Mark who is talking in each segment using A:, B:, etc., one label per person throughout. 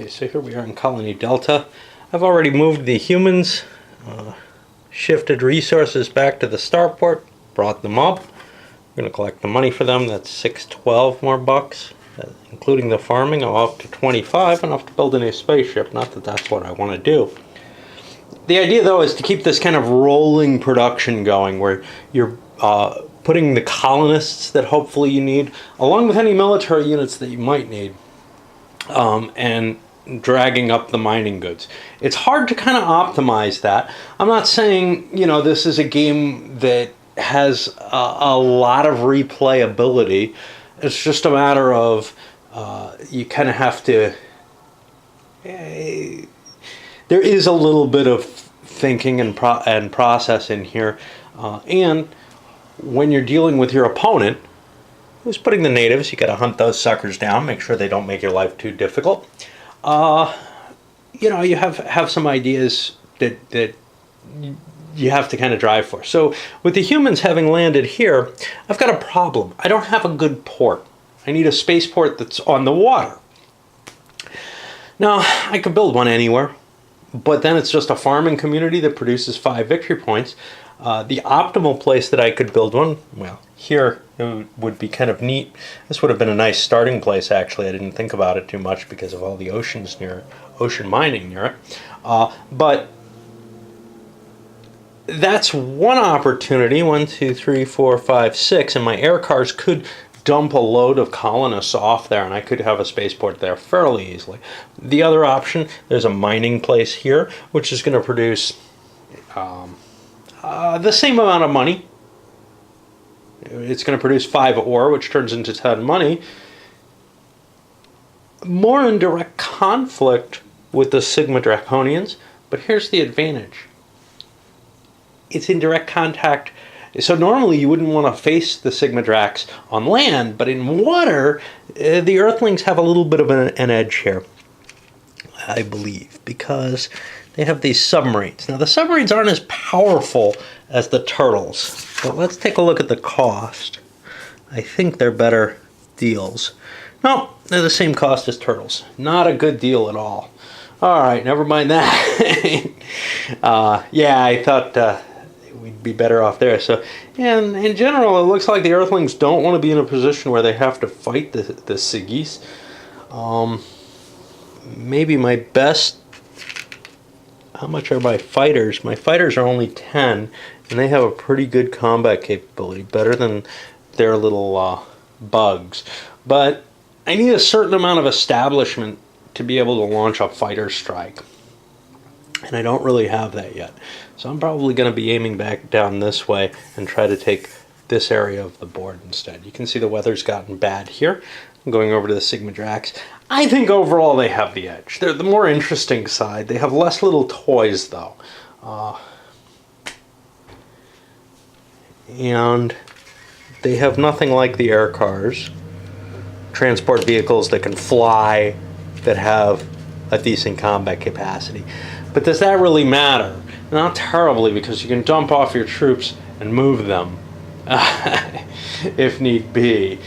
A: Okay, so here we are in Colony Delta. I've already moved the humans, shifted resources back to the starport, brought them up. I'm going to collect the money for them. That's 612 more bucks, including the farming. I'm up to 25, enough to build a new spaceship. Not that that's what I want to do. The idea, though, is to keep this kind of rolling production going, where you're putting the colonists that hopefully you need, along with any military units that you might need, and dragging up the mining goods. It's hard to kind of optimize that. I'm not saying, you know, this is a game that has a lot of replayability. It's just a matter of you kind of have to... there is a little bit of thinking and process in here. And when you're dealing with your opponent, who's putting the natives, you got to hunt those suckers down, make sure they don't make your life too difficult. You know, you have some ideas that you have to kind of drive for. So with the humans having landed here, I've got a problem. I don't have a good port. I need a spaceport that's on the water. Now, I could build one anywhere, but then it's just a farming community that produces 5 victory points. The optimal place that I could build one, well, here it would be kind of neat. This would have been a nice starting place, actually. I didn't think about it too much because of all the oceans near it, ocean mining near it. But that's one opportunity. 1, 2, 3, 4, 5, 6, and my air cars could dump a load of colonists off there, and I could have a spaceport there fairly easily. The other option, there's a mining place here, which is going to produce the same amount of money. It's going to produce 5 ore, which turns into 10 money. More in direct conflict with the Sigma Draconians, but here's the advantage. It's in direct contact. So normally you wouldn't want to face the Sigma Dracs on land, but in water, the Earthlings have a little bit of an edge here, I believe, because they have these submarines. Now, the submarines aren't as powerful as the turtles, but let's take a look at the cost. I think they're better deals. No, they're the same cost as turtles. Not a good deal at all. All right, never mind that. Yeah, I thought we'd be better off there. So, and in general, it looks like the Earthlings don't want to be in a position where they have to fight the Siggies. Maybe my best... How much are my fighters? My fighters are only 10, and they have a pretty good combat capability, better than their little bugs. But I need a certain amount of establishment to be able to launch a fighter strike, and I don't really have that yet. So I'm probably going to be aiming back down this way and try to take this area of the board instead. You can see the weather's gotten bad here. I'm going over to the Sigma Dracs. I think overall they have the edge. They're the more interesting side. They have less little toys, though. And they have nothing like the air cars. Transport vehicles that can fly, that have a decent combat capacity. But does that really matter? Not terribly, because you can dump off your troops and move them if need be.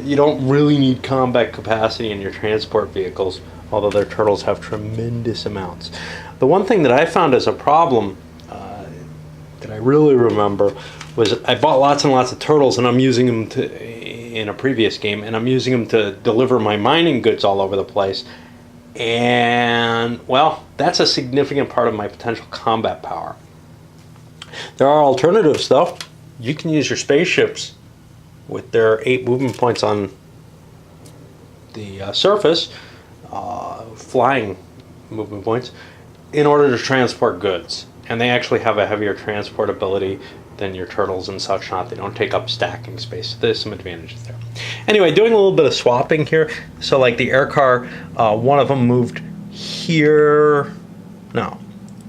A: You don't really need combat capacity in your transport vehicles, although their turtles have tremendous amounts. The one thing that I found as a problem that I really remember was I bought lots and lots of turtles, and I'm using them in a previous game, and I'm using them to deliver my mining goods all over the place. And, well, that's a significant part of my potential combat power. There are alternatives, though. You can use your spaceships with their 8 movement points on the surface, flying movement points, in order to transport goods. And they actually have a heavier transport ability than your turtles and such not. They don't take up stacking space. So there's some advantages there. Anyway, doing a little bit of swapping here. So like the air car, one of them moved here. No.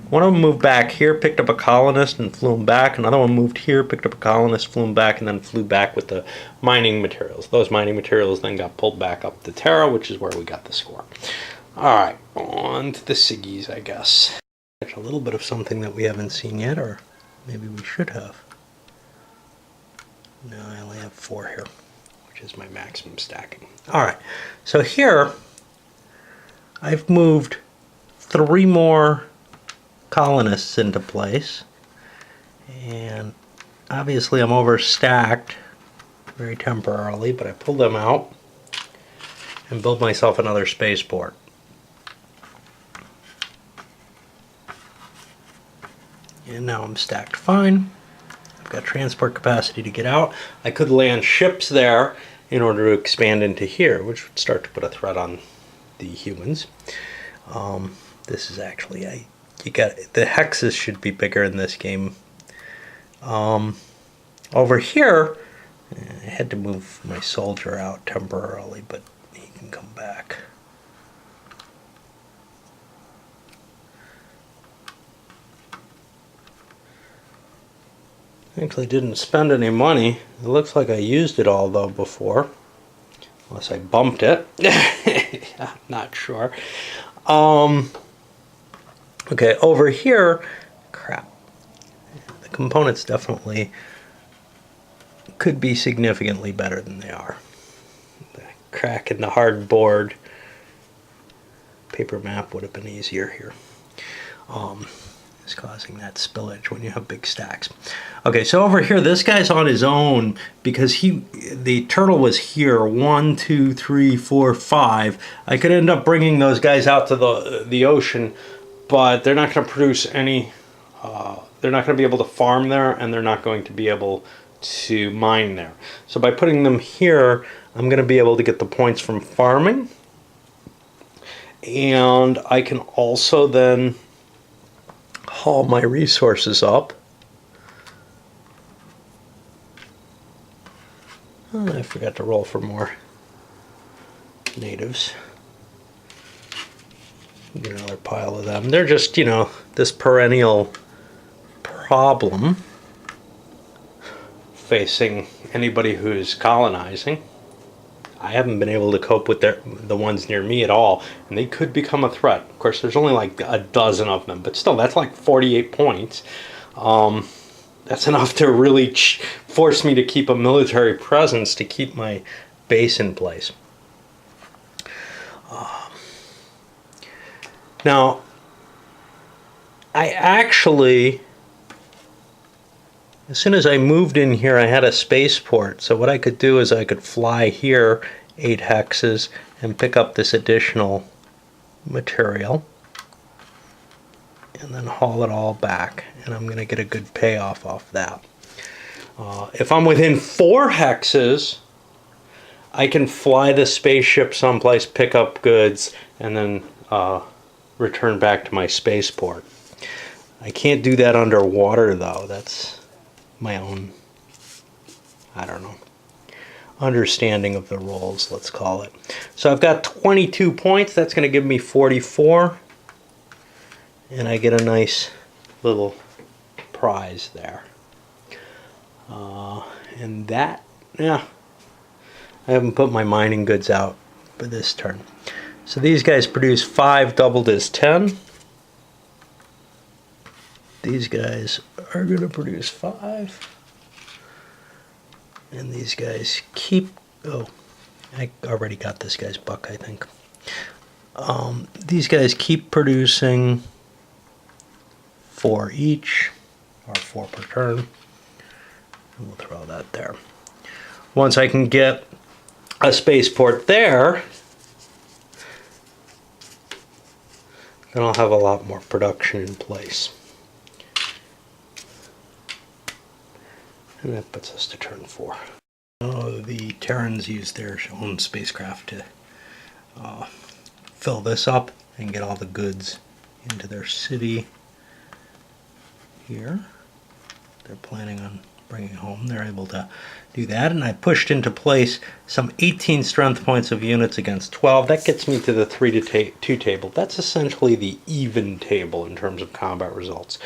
A: One of them moved back here, picked up a colonist and flew him back. Another one moved here, picked up a colonist, flew him back, and then flew back with the mining materials. Those mining materials then got pulled back up to Terra, which is where we got the score. All right, on to the Siggies, I guess. A little bit of something that we haven't seen yet, or maybe we should have. No, I only have 4 here, which is my maximum stacking. All right, so here I've moved 3 more colonists into place, and obviously I'm overstacked very temporarily, but I pull them out and build myself another spaceport. And now I'm stacked fine. I've got transport capacity to get out. I could land ships there in order to expand into here, which would start to put a threat on the humans. This is actually the hexes should be bigger in this game. Over here, I had to move my soldier out temporarily, but he can come back. Actually didn't spend any money. It looks like I used it all though before. Unless I bumped it. I'm not sure. Okay, over here, crap. The components definitely could be significantly better than they are. The crack in the hard board paper map would have been easier here. Is causing that spillage when you have big stacks. Okay, so over here, this guy's on his own because the turtle was here. 1, 2, 3, 4, 5. I could end up bringing those guys out to the ocean, but they're not going to produce any. They're not going to be able to farm there, and they're not going to be able to mine there. So by putting them here, I'm going to be able to get the points from farming, and I can also then haul my resources up. Oh, I forgot to roll for more natives. Get another pile of them. They're just, you know, this perennial problem facing anybody who's colonizing. I haven't been able to cope with the ones near me at all, and they could become a threat. Of course, there's only like a dozen of them, but still, that's like 48 points. That's enough to really force me to keep a military presence to keep my base in place. Now, I actually, as soon as I moved in here, I had a spaceport. So what I could do is I could fly here 8 hexes and pick up this additional material and then haul it all back. And I'm going to get a good payoff off that. If I'm within 4 hexes, I can fly the spaceship someplace, pick up goods, and then return back to my spaceport. I can't do that underwater though. That's my own, I don't know, understanding of the rules, let's call it. So I've got 22 points. That's going to give me 44. And I get a nice little prize there. And that, yeah, I haven't put my mining goods out for this turn. So these guys produce 5 doubled as 10. These guys are going to produce 5. And these guys keep... Oh, I already got this guy's buck, I think. These guys keep producing 4 each, or 4 per turn. And we'll throw that there. Once I can get a spaceport there, then I'll have a lot more production in place. And that puts us to turn 4. The Terrans use their own spacecraft to fill this up and get all the goods into their city here. They're planning on bringing home. They're able to do that. And I pushed into place some 18 strength points of units against 12. That gets me to the 3 to 2 table. That's essentially the even table in terms of combat results.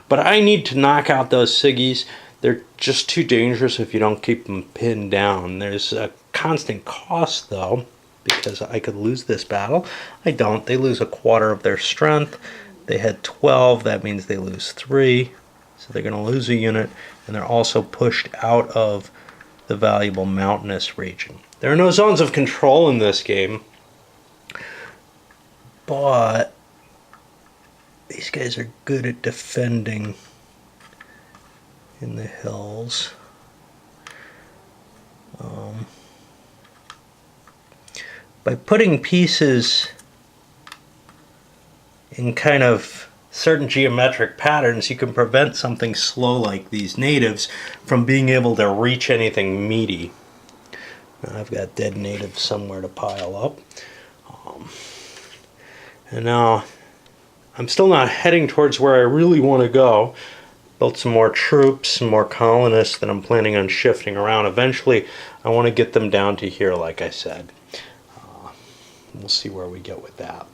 A: But I need to knock out those Siggies. They're just too dangerous if you don't keep them pinned down. There's a constant cost, though, because I could lose this battle. I don't. They lose a quarter of their strength. They had 12. That means they lose 3. So they're going to lose a unit, and they're also pushed out of the valuable mountainous region. There are no zones of control in this game, but these guys are good at defending in the hills. By putting pieces in kind of certain geometric patterns, you can prevent something slow like these natives from being able to reach anything meaty. Now I've got dead natives somewhere to pile up. And now I'm still not heading towards where I really want to go. Built some more troops, some more colonists that I'm planning on shifting around. Eventually I want to get them down to here, like I said. We'll see where we get with that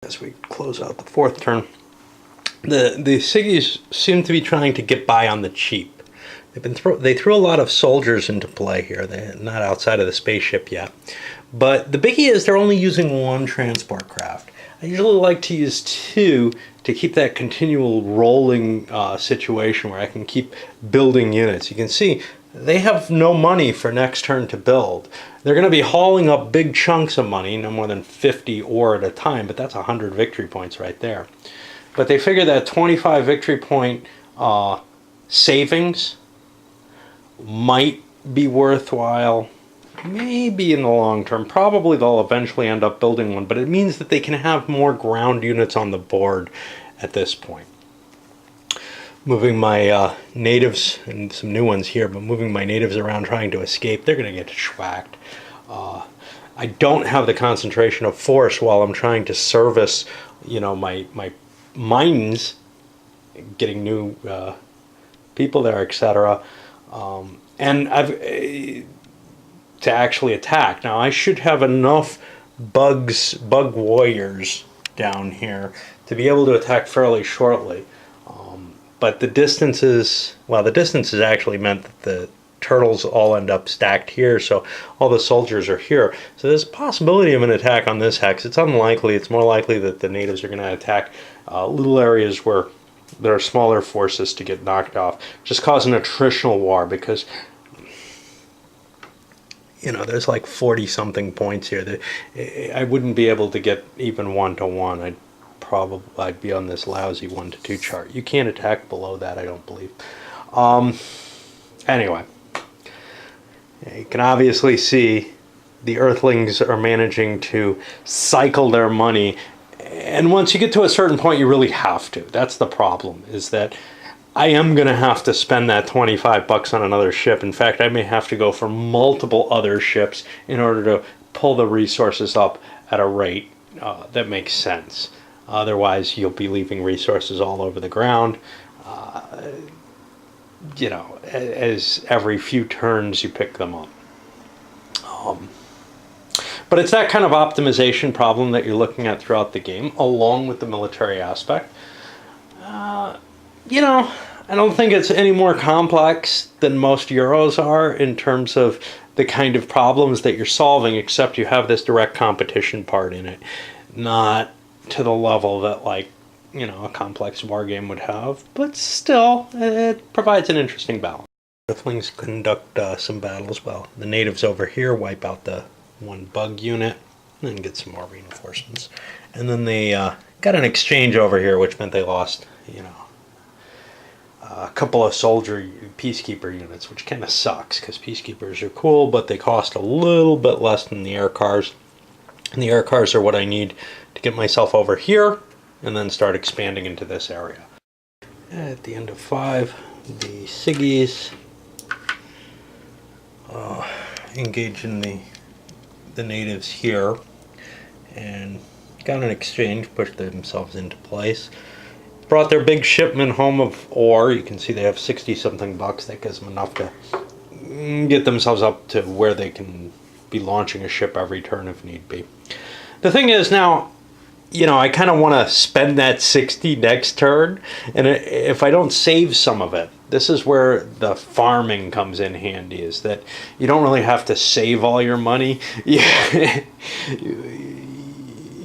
A: as we close out the fourth turn. The Siggies seem to be trying to get by on the cheap. They threw a lot of soldiers into play here. They're not outside of the spaceship yet. But the biggie is they're only using one transport craft. I usually like to use two to keep that continual rolling situation where I can keep building units. You can see they have no money for next turn to build. They're going to be hauling up big chunks of money, no more than 50 ore at a time, but that's 100 victory points right there. But they figure that 25 victory point savings might be worthwhile, maybe in the long term. Probably they'll eventually end up building one, but it means that they can have more ground units on the board at this point. Moving my natives, and some new ones here, but moving my natives around trying to escape, they're going to get schwacked. I don't have the concentration of force while I'm trying to service, you know, my mines, getting new people there, etc. And to actually attack. Now I should have enough bug warriors down here to be able to attack fairly shortly. But the distances, well, the distances actually meant that the turtles all end up stacked here, so all the soldiers are here. So there's a possibility of an attack on this hex. It's unlikely. It's more likely that the natives are going to attack little areas where there are smaller forces to get knocked off. Just cause an attritional war, because, you know, there's like 40-something points here. That I wouldn't be able to get even 1-to-1. I'd be on this lousy 1-to-2 chart. You can't attack below that, I don't believe. Anyway, you can obviously see the Earthlings are managing to cycle their money, and once you get to a certain point, you really have to. That's the problem, is that I am going to have to spend that 25 bucks on another ship. In fact, I may have to go for multiple other ships in order to pull the resources up at a rate that makes sense. Otherwise, you'll be leaving resources all over the ground. You know, as every few turns you pick them up. But it's that kind of optimization problem that you're looking at throughout the game, along with the military aspect. You know, I don't think it's any more complex than most Euros are in terms of the kind of problems that you're solving, except you have this direct competition part in it. Not to the level that, like, you know, a complex war game would have, but still, it provides an interesting balance. The Earthlings conduct some battles. Well, the natives over here wipe out the one bug unit, and then get some more reinforcements. And then they got an exchange over here, which meant they lost, you know, a couple of soldier peacekeeper units, which kind of sucks, because peacekeepers are cool, but they cost a little bit less than the air cars. And the air cars are what I need to get myself over here and then start expanding into this area. At the end of 5, the Siggies engage in the natives here and got an exchange, pushed themselves into place. Brought their big shipment home of ore. You can see they have 60-something bucks. That gives them enough to get themselves up to where they can be launching a ship every turn if need be. The thing is now, you know, I kind of want to spend that 60 next turn, and if I don't save some of it, this is where the farming comes in handy, is that you don't really have to save all your money. You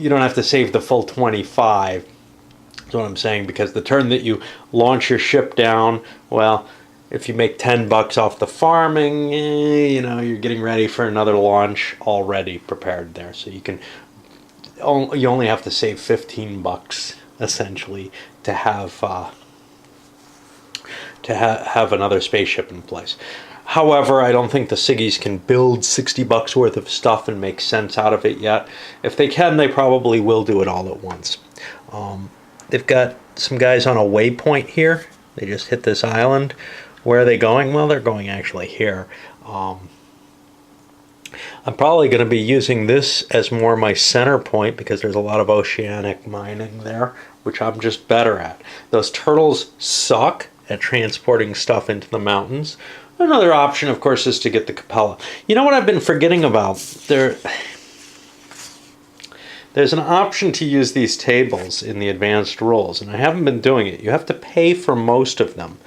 A: don't have to save the full 25. That's what I'm saying, because the turn that you launch your ship down, well, if you make 10 bucks off the farming, you know, you're getting ready for another launch already prepared there. So you can you only have to save 15 bucks essentially to have have another spaceship in place. However, I don't think the Siggies can build 60 bucks worth of stuff and make sense out of it yet. If they can, they probably will do it all at once. They've got some guys on a waypoint here. They just hit this island. Where are they going? Well, they're going actually here. I'm probably going to be using this as more my center point because there's a lot of oceanic mining there, which I'm just better at. Those turtles suck at transporting stuff into the mountains. Another option, of course, is to get the Capella. You know what I've been forgetting about? There's an option to use these tables in the advanced roles, and I haven't been doing it. You have to pay for most of them.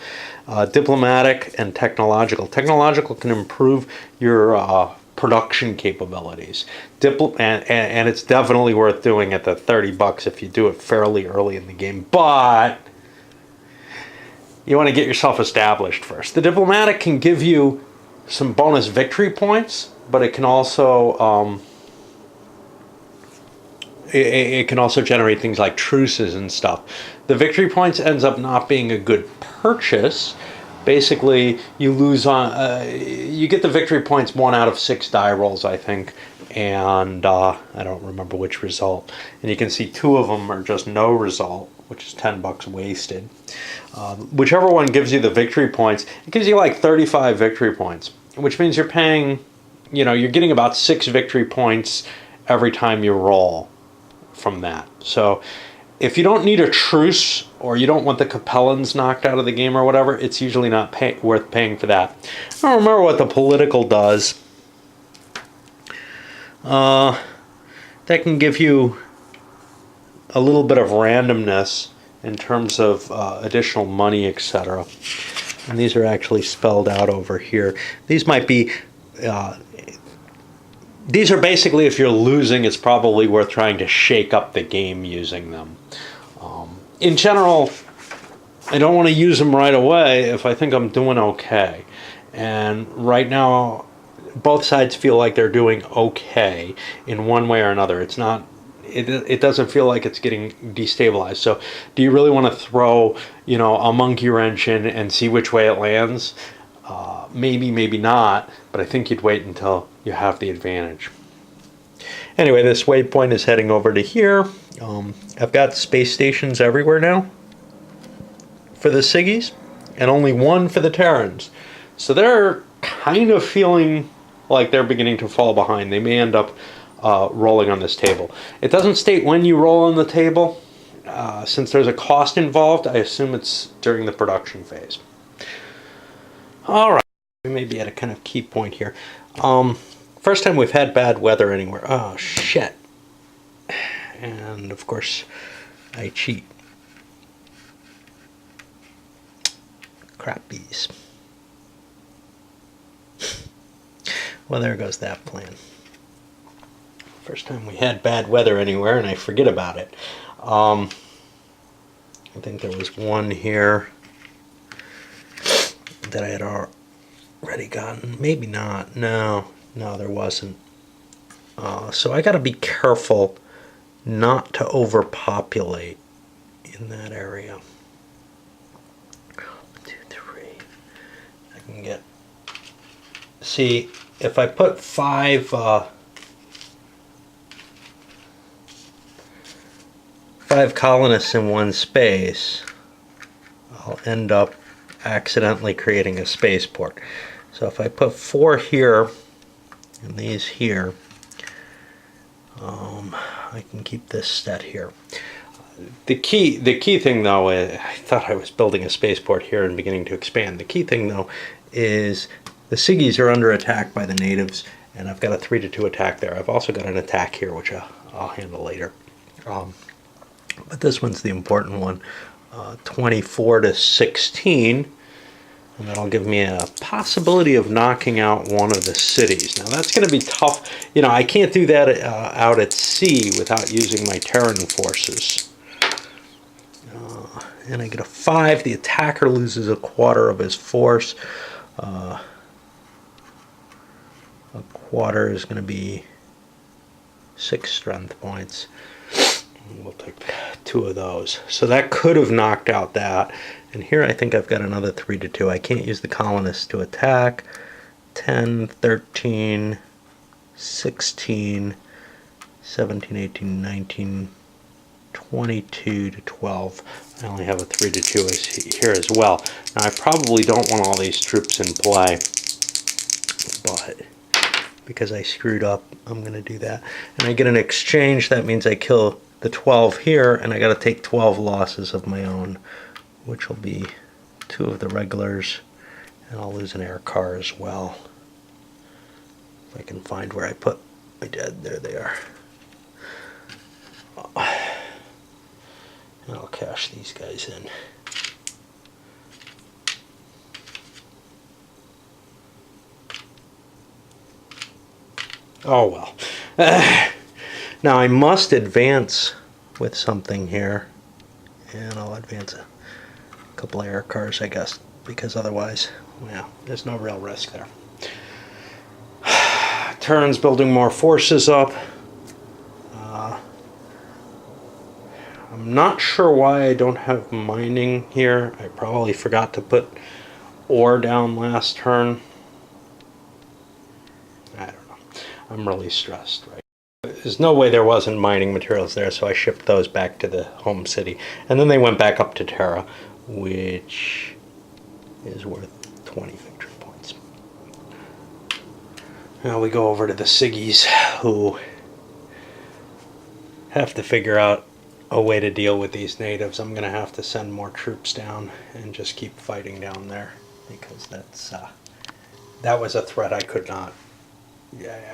A: Diplomatic and technological. Technological can improve your production capabilities. And it's definitely worth doing at the 30 bucks if you do it fairly early in the game. But you want to get yourself established first. The diplomatic can give you some bonus victory points, but it can also it can also generate things like truces and stuff. The victory points ends up not being a good purchase. Basically, you lose on you get the victory points 1 out of 6 die rolls, I think, and I don't remember which result. And you can see 2 of them are just no result, which is 10 bucks wasted. Whichever one gives you the victory points, it gives you like 35 victory points, which means you're paying, you're getting about 6 victory points every time you roll from that. So if you don't need a truce or you don't want the Capellans knocked out of the game or whatever, it's usually not worth paying for that. I don't remember what the political does. That can give you a little bit of randomness in terms of additional money, etc. And these are actually spelled out over here. These might be these are basically, if you're losing, it's probably worth trying to shake up the game using them. In general, I don't want to use them right away if I think I'm doing okay. And right now, both sides feel like they're doing okay in one way or another. It's not. It doesn't feel like it's getting destabilized. So, do you really want to throw, a monkey wrench in and see which way it lands? Maybe, maybe not. But I think you'd wait until you have the advantage. Anyway, this waypoint is heading over to here. I've got space stations everywhere now for the Siggies, and only 1 for the Terrans. So they're kind of feeling like they're beginning to fall behind. They may end up rolling on this table. It doesn't state when you roll on the table. Since there's a cost involved, I assume it's during the production phase. All right. We may be at a kind of key point here. First time we've had bad weather anywhere. Oh, shit. And, of course, I cheat. Crappies. Well, there goes that plan. First time we had bad weather anywhere, and I forget about it. I think there was one here that I had already gotten. Maybe not. No, there wasn't. So I got to be careful not to overpopulate in that area. 1, 2, 3. I can get. See, if I put 5 colonists in one space, I'll end up accidentally creating a spaceport. So if I put 4 here and these here, I can keep this set here. The key thing, though, I thought I was building a spaceport here and beginning to expand. The key thing, though, is the Siggies are under attack by the natives, and I've got a 3-2 attack there. I've also got an attack here, which I'll handle later. But this one's the important one, 24-16, and that'll give me a possibility of knocking out one of the cities. Now that's going to be tough. I can't do that out at sea without using my Terran forces. And I get a 5. The attacker loses a quarter of his force. A quarter is going to be 6 strength points. We'll take 2 of those. So that could have knocked out that. And here I think I've got another 3 to 2. I can't use the colonists to attack. 10, 13, 16, 17, 18, 19, 22 to 12. I only have a 3 to 2 here as well. Now I probably don't want all these troops in play, but because I screwed up, I'm going to do that. And I get an exchange. That means I kill the 12 here, and I got to take 12 losses of my own, which will be 2 of the regulars, and I'll lose an air car as well. If I can find where I put my dead. There they are. And I'll cash these guys in. Oh well. Now I must advance with something here, and I'll advance a couple of air cars, I guess, because otherwise, well, there's no real risk there. Terran's building more forces up. I'm not sure why I don't have mining here. I probably forgot to put ore down last turn. I don't know. I'm really stressed, right? There's no way there wasn't mining materials there, so I shipped those back to the home city. And then they went back up to Terra, which is worth 20 victory points. Now we go over to the Siggies, who have to figure out a way to deal with these natives. I'm going to have to send more troops down and just keep fighting down there, because that was a threat I could not.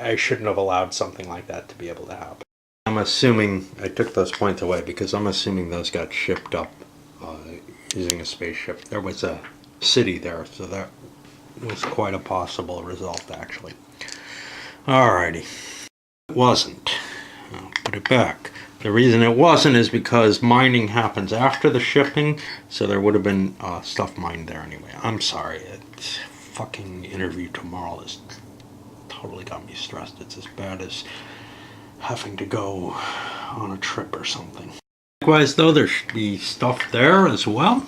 A: I shouldn't have allowed something like that to be able to happen. I'm assuming I took those points away because I'm assuming those got shipped up using a spaceship. There was a city there, so that was quite a possible result, actually. Alrighty. It wasn't. I'll put it back. The reason it wasn't is because mining happens after the shipping, so there would have been stuff mined there anyway. I'm sorry. It's fucking interview tomorrow is totally got me stressed. It's as bad as having to go on a trip or something. Likewise, though, there should be stuff there as well.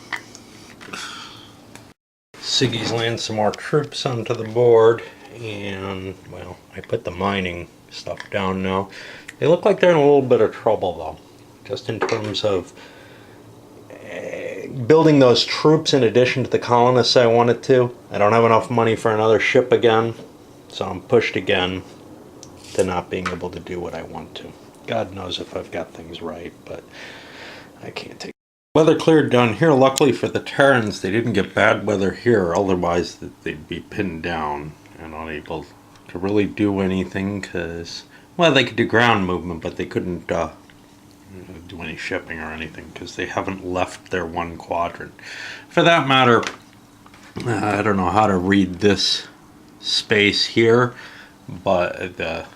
A: Siggy's land some more troops onto the board, and, well, I put the mining stuff down now. They look like they're in a little bit of trouble, though, just in terms of building those troops in addition to the colonists I wanted to. I don't have enough money for another ship again, so I'm pushed again to not being able to do what I want to. God knows if I've got things right, but I can't take it. Weather cleared down here. Luckily for the Terrans, they didn't get bad weather here, otherwise they'd be pinned down and unable to really do anything, because, well, they could do ground movement, but they couldn't do any shipping or anything because they haven't left their one quadrant. For that matter, I don't know how to read this space here, but the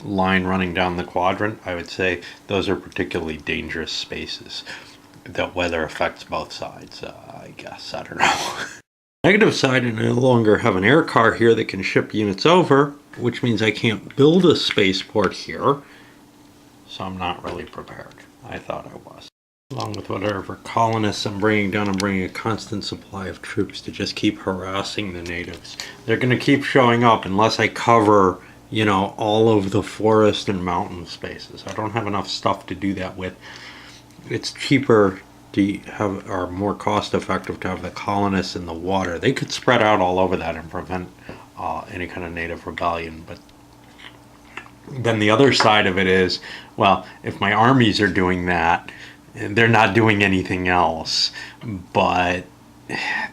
A: line running down the quadrant, I would say those are particularly dangerous spaces. The weather affects both sides, I guess. I don't know. Negative side, I no longer have an air car here that can ship units over, which means I can't build a spaceport here, so I'm not really prepared. I thought I was. Along with whatever colonists I'm bringing down, I'm bringing a constant supply of troops to just keep harassing the natives. They're going to keep showing up unless I cover, you know, all of the forest and mountain spaces. I don't have enough stuff to do that with. It's cheaper to have, or more cost effective to have the colonists in the water. They could spread out all over that and prevent any kind of native rebellion. But then the other side of it is, well, if my armies are doing that, they're not doing anything else, but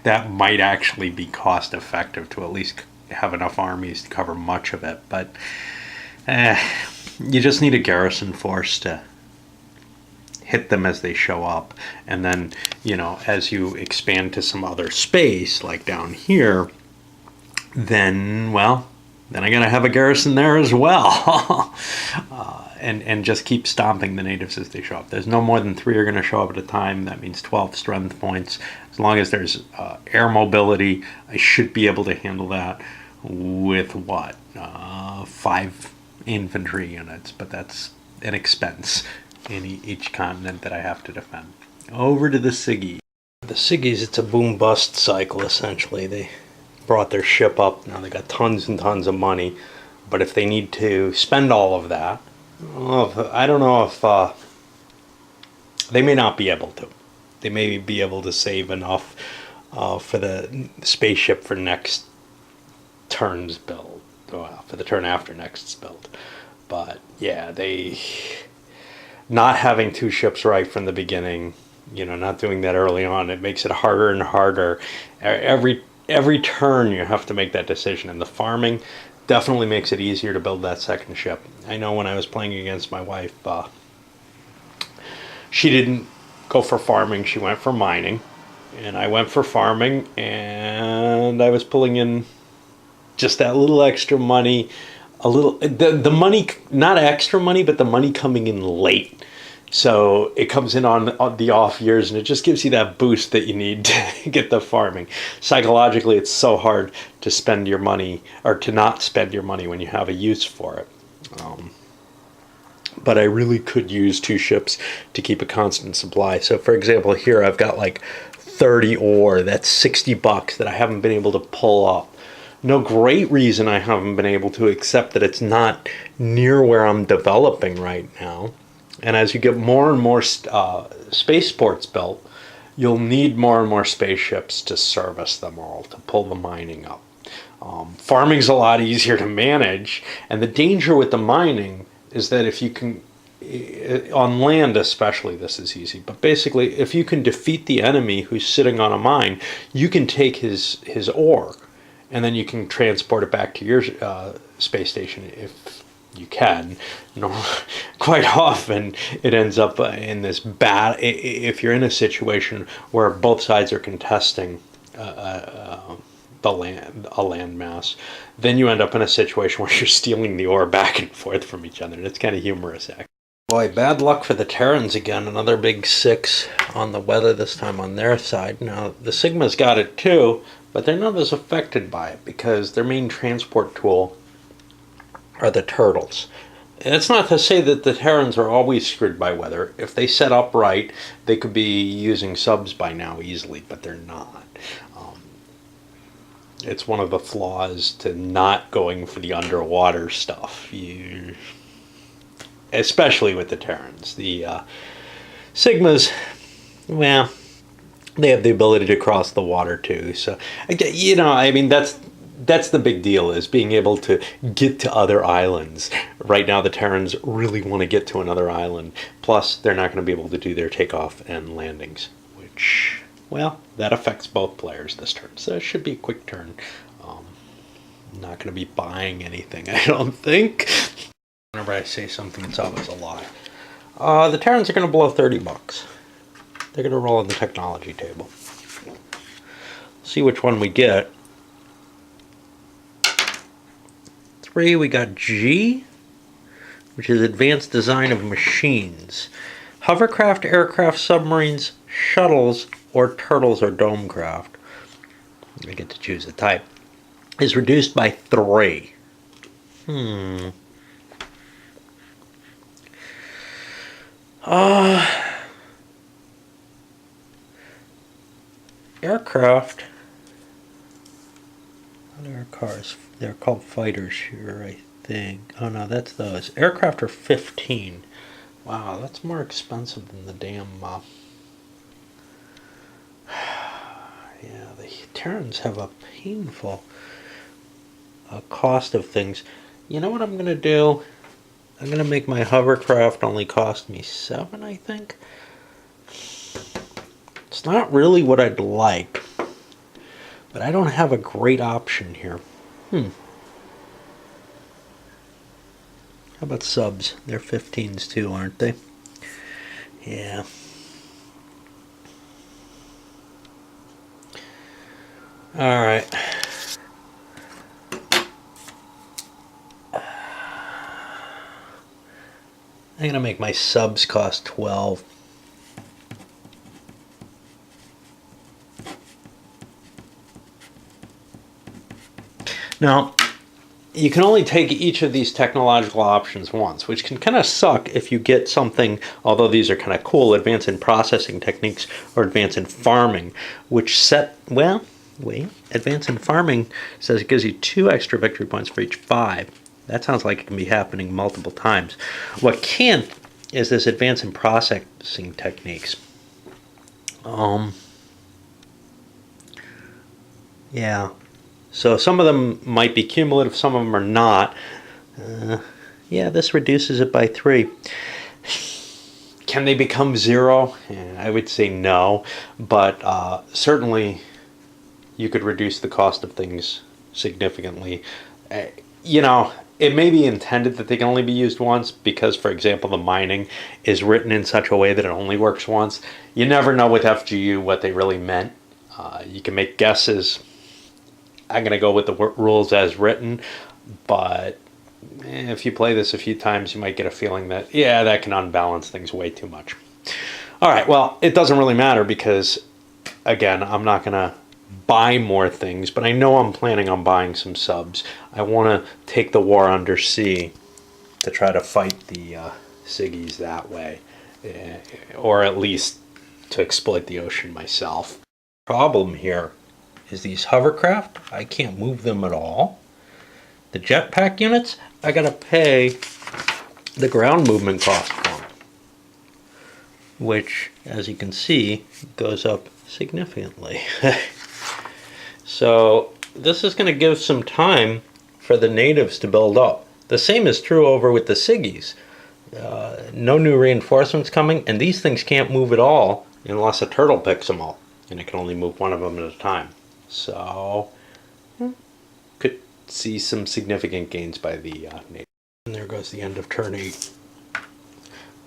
A: that might actually be cost effective to at least have enough armies to cover much of it. But you just need a garrison force to hit them as they show up, and then, you know, as you expand to some other space like down here, then, well, then I gotta have a garrison there as well. And just keep stomping the natives as they show up. There's no more than 3 are going to show up at a time. That means 12 strength points. As long as there's air mobility, I should be able to handle that with what? 5 infantry units, but that's an expense in each continent that I have to defend. Over to the Siggy. The Siggies, it's a boom-bust cycle, essentially. They brought their ship up. Now they got tons and tons of money. But if they need to spend all of that, I don't know if they may not be able to. They may be able to save enough for the spaceship for next turn's build. Well, for the turn after next's build. But yeah, they not having two ships right from the beginning, not doing that early on, it makes it harder and harder. Every turn you have to make that decision, and the farming definitely makes it easier to build that second ship. I know when I was playing against my wife, she didn't go for farming, she went for mining, and I went for farming, and I was pulling in just that little extra money, the money, not extra money, but the money coming in late. So it comes in on the off years, and it just gives you that boost that you need to get the farming. Psychologically, it's so hard to spend your money, or to not spend your money when you have a use for it. But I really could use two ships to keep a constant supply. So for example, here I've got like 30 ore, that's $60 that I haven't been able to pull up. No great reason I haven't been able to, except that it's not near where I'm developing right now. And as you get more and more spaceports built, you'll need more and more spaceships to service them all, to pull the mining up. Farming's a lot easier to manage, and the danger with the mining is that if you can, on land especially, this is easy, but basically if you can defeat the enemy who's sitting on a mine, you can take his ore, and then you can transport it back to your space station if you can. Quite often it ends up in this bad, if you're in a situation where both sides are contesting a land mass, then you end up in a situation where you're stealing the ore back and forth from each other, and it's kind of humorous, actually. Boy, bad luck for the Terrans again. Another big 6 on the weather, this time on their side. Now, the Sigma's got it too, but they're not as affected by it because their main transport tool are the turtles. It's not to say that the Terrans are always screwed by weather. If they set up right, they could be using subs by now easily, but they're not. It's one of the flaws to not going for the underwater stuff. Especially with the Terrans. The Sigmas, well, they have the ability to cross the water too. So, I mean, that's the big deal, is being able to get to other islands. Right now, the Terrans really want to get to another island. Plus, they're not going to be able to do their takeoff and landings, which, well, that affects both players this turn. So it should be a quick turn. Not going to be buying anything, I don't think. Whenever I say something, it's always a lie. The Terrans are going to blow $30. They're going to roll on the technology table. See which one we get. 3, we got G, which is Advanced Design of Machines. Hovercraft, aircraft, submarines, shuttles, or turtles or domecraft. I get to choose a type. Is reduced by 3. Aircraft. What are cars? They're called fighters here, I think. Oh no, that's those. Aircraft are 15. Wow, that's more expensive than the damn. Yeah, the Terrans have a painful cost of things. You know what I'm going to do? I'm going to make my hovercraft only cost me 7, I think. It's not really what I'd like, but I don't have a great option here. How about subs? They're 15s too, aren't they? Yeah. Alright. I'm going to make my subs cost 12. Now, you can only take each of these technological options once, which can kind of suck if you get something, although these are kind of cool, advanced in processing techniques or advanced in farming, which advanced in farming says it gives you 2 extra victory points for each 5. That sounds like it can be happening multiple times. What can't is this advanced in processing techniques. Yeah. So some of them might be cumulative, some of them are not. Yeah, this reduces it by 3. Can they become 0? I would say no, but certainly you could reduce the cost of things significantly. It may be intended that they can only be used once because, for example, the mining is written in such a way that it only works once. You never know with FGU what they really meant. You can make guesses. I'm going to go with the rules as written, but if you play this a few times, you might get a feeling that, yeah, that can unbalance things way too much. All right, well, it doesn't really matter because, again, I'm not going to buy more things, but I know I'm planning on buying some subs. I want to take the war undersea to try to fight the Siggies that way, or at least to exploit the ocean myself. Problem here is these hovercraft, I can't move them at all. The jetpack units, I gotta pay the ground movement cost for them, which, as you can see, goes up significantly. So this is going to give some time for the natives to build up. The same is true over with the Siggies. No new reinforcements coming, and these things can't move at all unless a turtle picks them all, and it can only move one of them at a time. So could see some significant gains by the natives. And there goes the end of turn 8.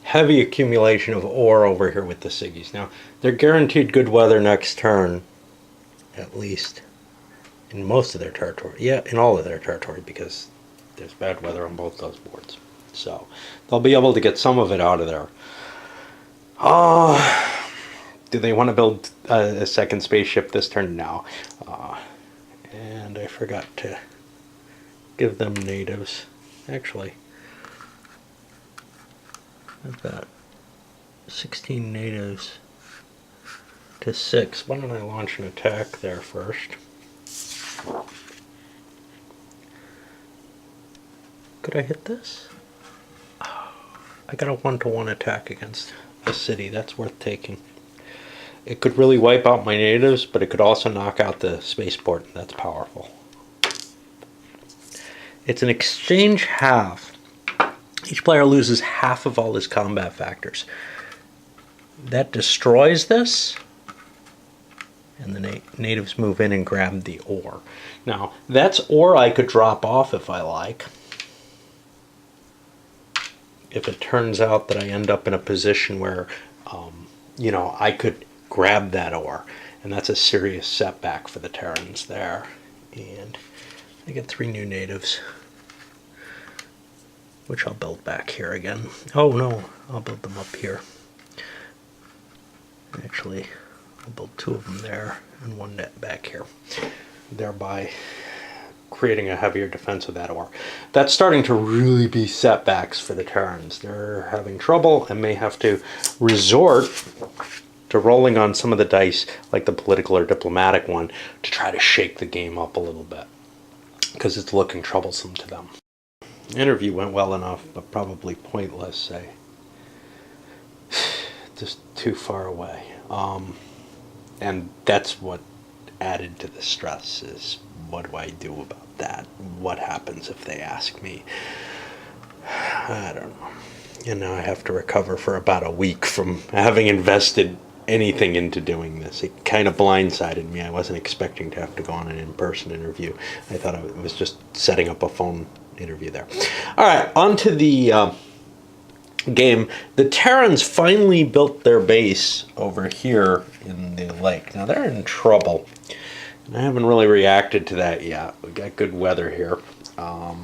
A: Heavy accumulation of ore over here with the Siggies. Now, they're guaranteed good weather next turn, at least in most of their territory. Yeah, in all of their territory, because there's bad weather on both those boards. So they'll be able to get some of it out of there. Do they want to build a second spaceship this turn? No. And I forgot to give them natives. Actually, I've got 16 natives to 6. Why don't I launch an attack there first? Could I hit this? I got a 1-to-1 attack against a city. That's worth taking. It could really wipe out my natives, but it could also knock out the spaceport. That's powerful. It's an exchange half. Each player loses half of all his combat factors. That destroys this, and the natives move in and grab the ore. Now, that's ore I could drop off if I like. If it turns out that I end up in a position where, I could grab that ore, and that's a serious setback for the Terrans there. And I get 3 new natives, which I'll build back here again. Oh no, I'll build them up here. Actually, I'll build 2 of them there and 1 net back here, thereby creating a heavier defense of that ore. That's starting to really be setbacks for the Terrans. They're having trouble and may have to resort to rolling on some of the dice, like the political or diplomatic one, to try to shake the game up a little bit, because it's looking troublesome to them. The interview went well enough, but probably pointless. Just too far away. And that's what added to the stress, is what do I do about that? What happens if they ask me? I don't know. And now I have to recover for about a week from having invested anything into doing this. It kind of blindsided me. I wasn't expecting to have to go on an in-person interview. I thought it was just setting up a phone interview there. All right, on to the game. The Terrans finally built their base over here in the lake. Now they're in trouble. I haven't really reacted to that yet. We got good weather here. I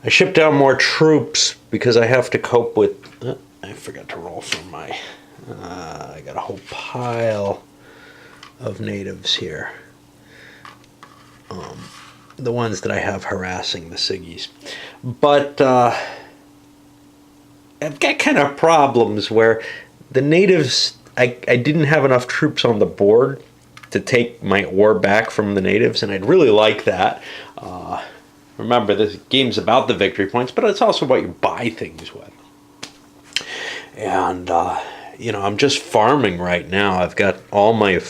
A: shipped down more troops because I have to cope with... I forgot to roll for my... I got a whole pile of natives here. the ones that I have harassing the Siggies. But I've got kind of problems where the natives, I didn't have enough troops on the board to take my ore back from the natives, and I'd really like that. Remember, this game's about the victory points, but it's also about you buy things with. And, I'm just farming right now. I've got all my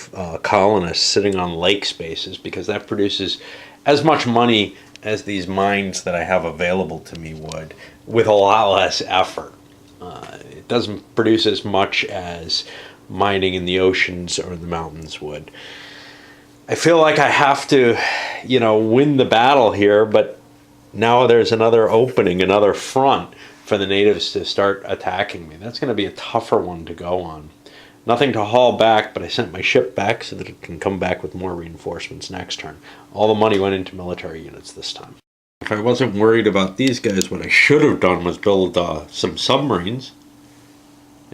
A: colonists sitting on lake spaces because that produces as much money as these mines that I have available to me would, with a lot less effort. It doesn't produce as much as mining in the oceans or the mountains would. I feel like I have to, win the battle here, but now there's another opening, another front for the natives to start attacking me. That's going to be a tougher one to go on. Nothing to haul back, but I sent my ship back so that it can come back with more reinforcements next turn. All the money went into military units this time. If I wasn't worried about these guys, what I should have done was build some submarines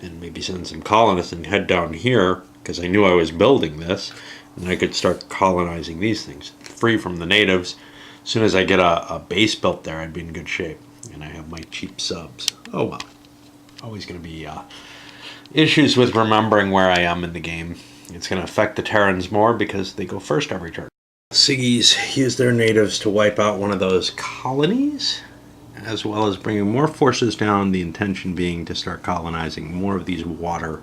A: and maybe send some colonists and head down here, because I knew I was building this, and I could start colonizing these things, free from the natives. As soon as I get a base built there, I'd be in good shape. And I have my cheap subs. Oh well. Always going to be issues with remembering where I am in the game. It's going to affect the Terrans more because they go first every turn. Siggies use their natives to wipe out one of those colonies, as well as bringing more forces down, the intention being to start colonizing more of these water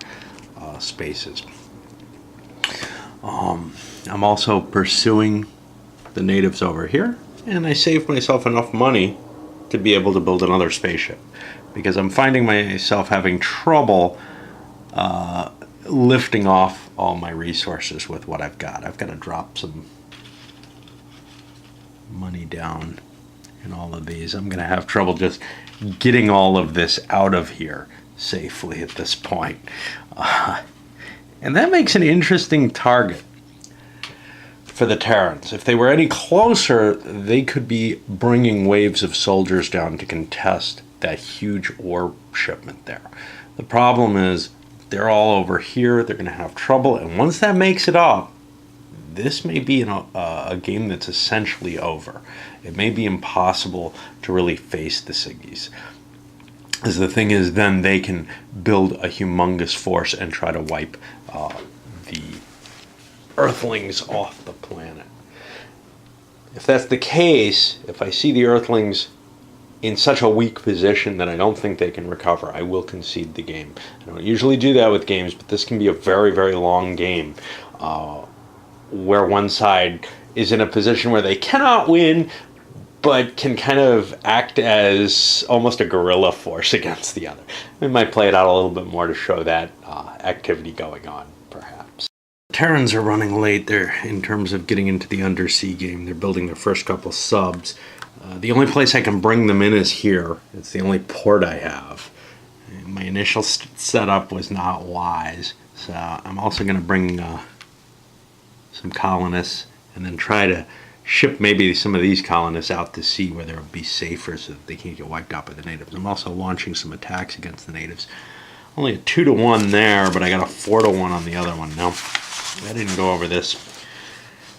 A: spaces. I'm also pursuing the natives over here, and I saved myself enough money to be able to build another spaceship, because I'm finding myself having trouble lifting off all my resources with what I've got. I've got to drop some money down in all of these. I'm going to have trouble just getting all of this out of here safely at this point. And that makes an interesting target for the Terrans. If they were any closer, they could be bringing waves of soldiers down to contest that huge ore shipment there. The problem is they're all over here. They're going to have trouble. And once that makes it up, this may be a game that's essentially over. It may be impossible to really face the Siggies. As the thing is, then they can build a humongous force and try to wipe the Earthlings off the planet. If that's the case, if I see the Earthlings in such a weak position that I don't think they can recover, I will concede the game. I don't usually do that with games, but this can be a very, very long game where one side is in a position where they cannot win, but can kind of act as almost a guerrilla force against the other. We might play it out a little bit more to show that activity going on, perhaps. Terrans are running late there in terms of getting into the undersea game. They're building their first couple subs. The only place I can bring them in is here. It's the only port I have. And my initial setup was not wise, so I'm also going to bring some colonists and then try to ship maybe some of these colonists out to sea where they'll be safer so that they can't get wiped out by the natives. I'm also launching some attacks against the natives. Only a 2-to-1 there, but I got a 4-to-1 on the other one. Now, I didn't go over this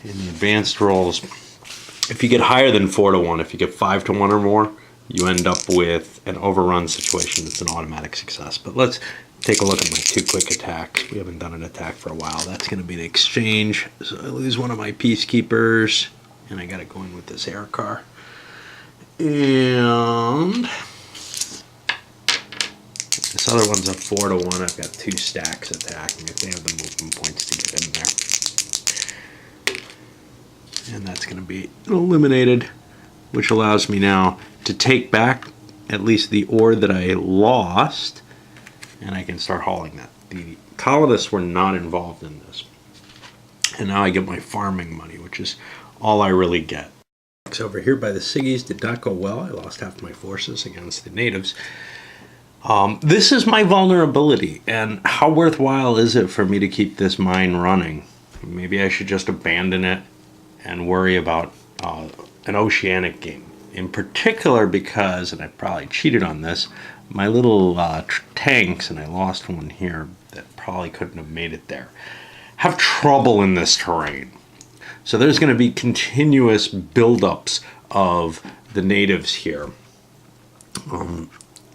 A: in the advanced rolls. If you get higher than 4-to-1, if you get 5-to-1 or more, you end up with an overrun situation that's an automatic success. But let's take a look at my 2 quick attacks. We haven't done an attack for a while. That's going to be the exchange. So I lose one of my peacekeepers, and I got it going with this air car. And this other one's a 4-to-1. I've got 2 stacks attacking if they have the movement points to get in there. And that's going to be eliminated, which allows me now to take back at least the ore that I lost, and I can start hauling that. The colonists were not involved in this. And now I get my farming money, which is all I really get. Over here by the Siggies did not go well. I lost half my forces against the natives. This is my vulnerability, and how worthwhile is it for me to keep this mine running? Maybe I should just abandon it and worry about an oceanic game. In particular because, and I probably cheated on this, my little tanks, and I lost one here that probably couldn't have made it there, have trouble in this terrain. So there's going to be continuous buildups of the natives here.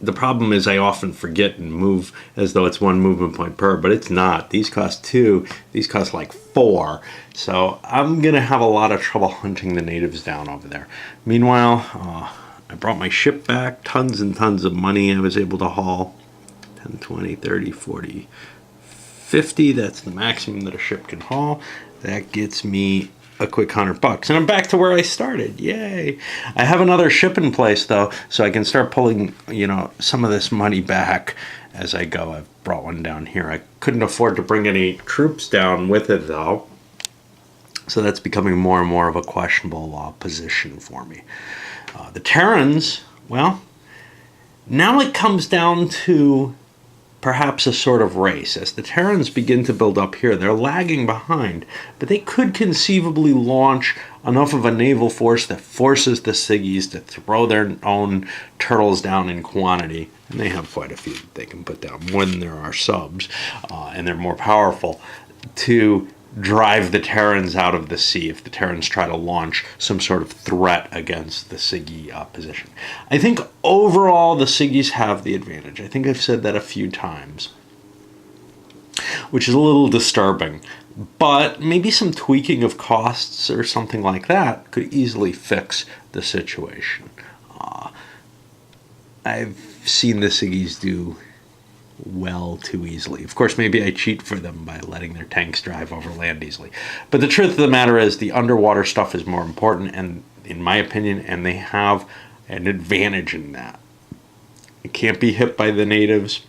A: The problem is I often forget and move as though it's one movement point per, but it's not. These cost 2, these cost like 4. So I'm going to have a lot of trouble hunting the natives down over there. Meanwhile, I brought my ship back, tons and tons of money I was able to haul. 10, 20, 30, 40, 50, that's the maximum that a ship can haul. That gets me a quick $100, and I'm back to where I started. Yay! I have another ship in place though, so I can start pulling, you know, some of this money back as I go. I've brought one down here. I couldn't afford to bring any troops down with it though, so that's becoming more and more of a questionable position for me. The Terrans, well, now it comes down to perhaps a sort of race. As the Terrans begin to build up here, they're lagging behind, but they could conceivably launch enough of a naval force that forces the Siggies to throw their own turtles down in quantity. And they have quite a few that they can put down, more than there are subs, and they're more powerful, to drive the Terrans out of the sea if the Terrans try to launch some sort of threat against the Siggy position. I think overall the Siggies have the advantage. I think I've said that a few times, which is a little disturbing. But maybe some tweaking of costs or something like that could easily fix the situation. I've seen the Siggies do well too easily. Of course, maybe I cheat for them by letting their tanks drive over land easily. But the truth of the matter is the underwater stuff is more important, and in my opinion, and they have an advantage in that. It can't be hit by the natives,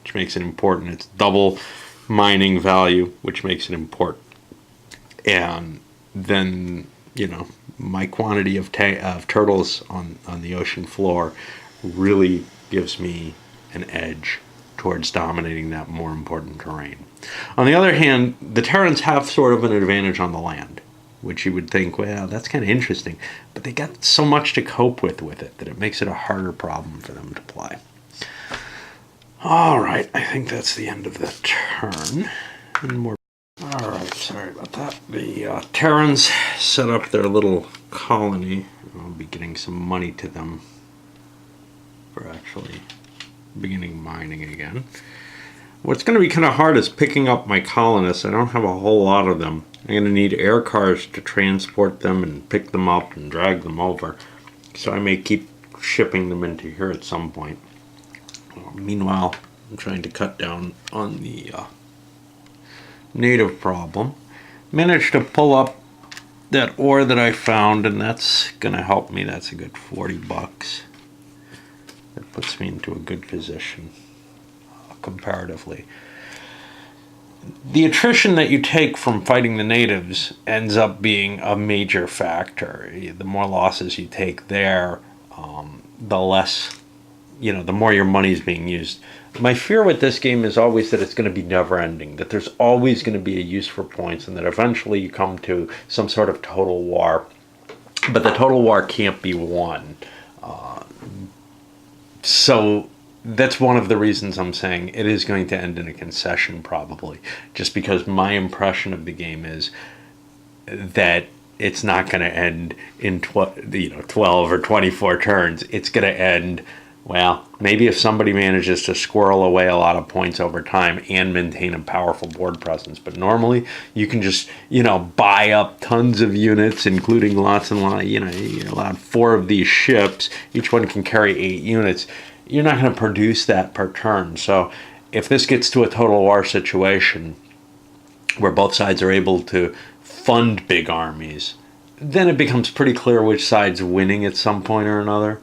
A: which makes it important. It's double mining value, which makes it important. And then, you know, my quantity of turtles on the ocean floor really gives me an edge towards dominating that more important terrain. On the other hand, the Terrans have sort of an advantage on the land, which you would think, well, that's kind of interesting, but they got so much to cope with it that it makes it a harder problem for them to play. All right, I think that's the end of the turn. And more. All right, sorry about that. The Terrans set up their little colony. I'll be getting some money to them for actually beginning mining again. What's going to be kind of hard is picking up my colonists. I don't have a whole lot of them. I'm going to need air cars to transport them and pick them up and drag them over. So I may keep shipping them into here at some point. Meanwhile, I'm trying to cut down on the native problem. Managed to pull up that ore that I found, and that's going to help me. That's a good $40. That puts me into a good position comparatively. The attrition that you take from fighting the natives ends up being a major factor. The more losses you take there, the less, you know, the more your money is being used. My fear with this game is always that it's going to be never-ending, that there's always going to be a use for points, and that eventually you come to some sort of total war. But the total war can't be won. So that's one of the reasons I'm saying it is going to end in a concession, probably, just because my impression of the game is that it's not going to end in 12 or 24 turns. It's going to end, well, maybe if somebody manages to squirrel away a lot of points over time and maintain a powerful board presence. But normally you can just, buy up tons of units, including lots and lots, you're allowed 4 of these ships. Each one can carry 8 units. You're not going to produce that per turn. So if this gets to a total war situation where both sides are able to fund big armies, then it becomes pretty clear which side's winning at some point or another.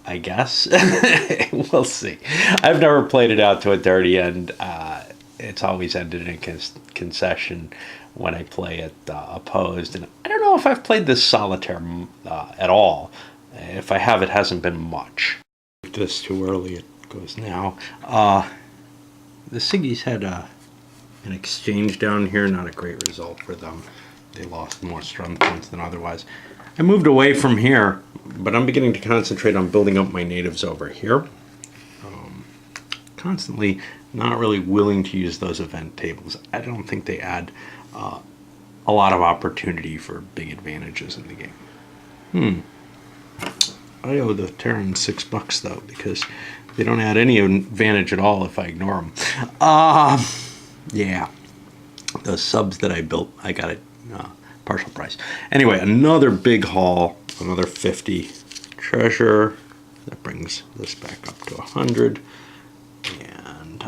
A: I guess. We'll see. I've never played it out to a dirty end. It's always ended in a concession when I play it opposed. And I don't know if I've played this solitaire at all. If I have, it hasn't been much. If this too early, it goes now. The Siggies had an exchange down here. Not a great result for them. They lost more strength points than otherwise. I moved away from here, but I'm beginning to concentrate on building up my natives over here. Constantly not really willing to use those event tables. I don't think they add a lot of opportunity for big advantages in the game. I owe the Terrans $6 though, because they don't add any advantage at all if I ignore them. Yeah, the subs that I built, I got it partial price. Anyway, another big haul, another 50 treasure. That brings this back up to 100, and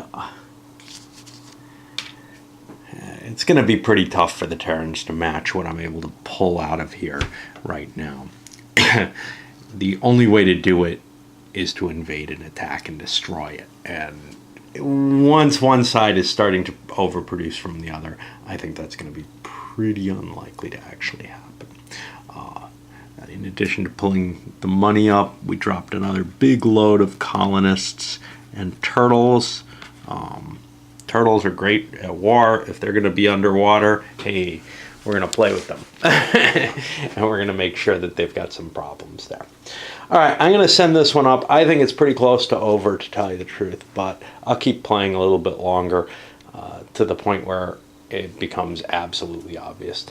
A: it's going to be pretty tough for the Terrans to match what I'm able to pull out of here right now. The only way to do it is to invade and attack and destroy it. And once one side is starting to overproduce from the other, I think that's going to be pretty unlikely to actually happen. In addition to pulling the money up, we dropped another big load of colonists and turtles. Turtles are great at war. If they're going to be underwater, hey, we're going to play with them. And we're going to make sure that they've got some problems there. All right, I'm going to send this one up. I think it's pretty close to over, to tell you the truth, but I'll keep playing a little bit longer to the point where it becomes absolutely obvious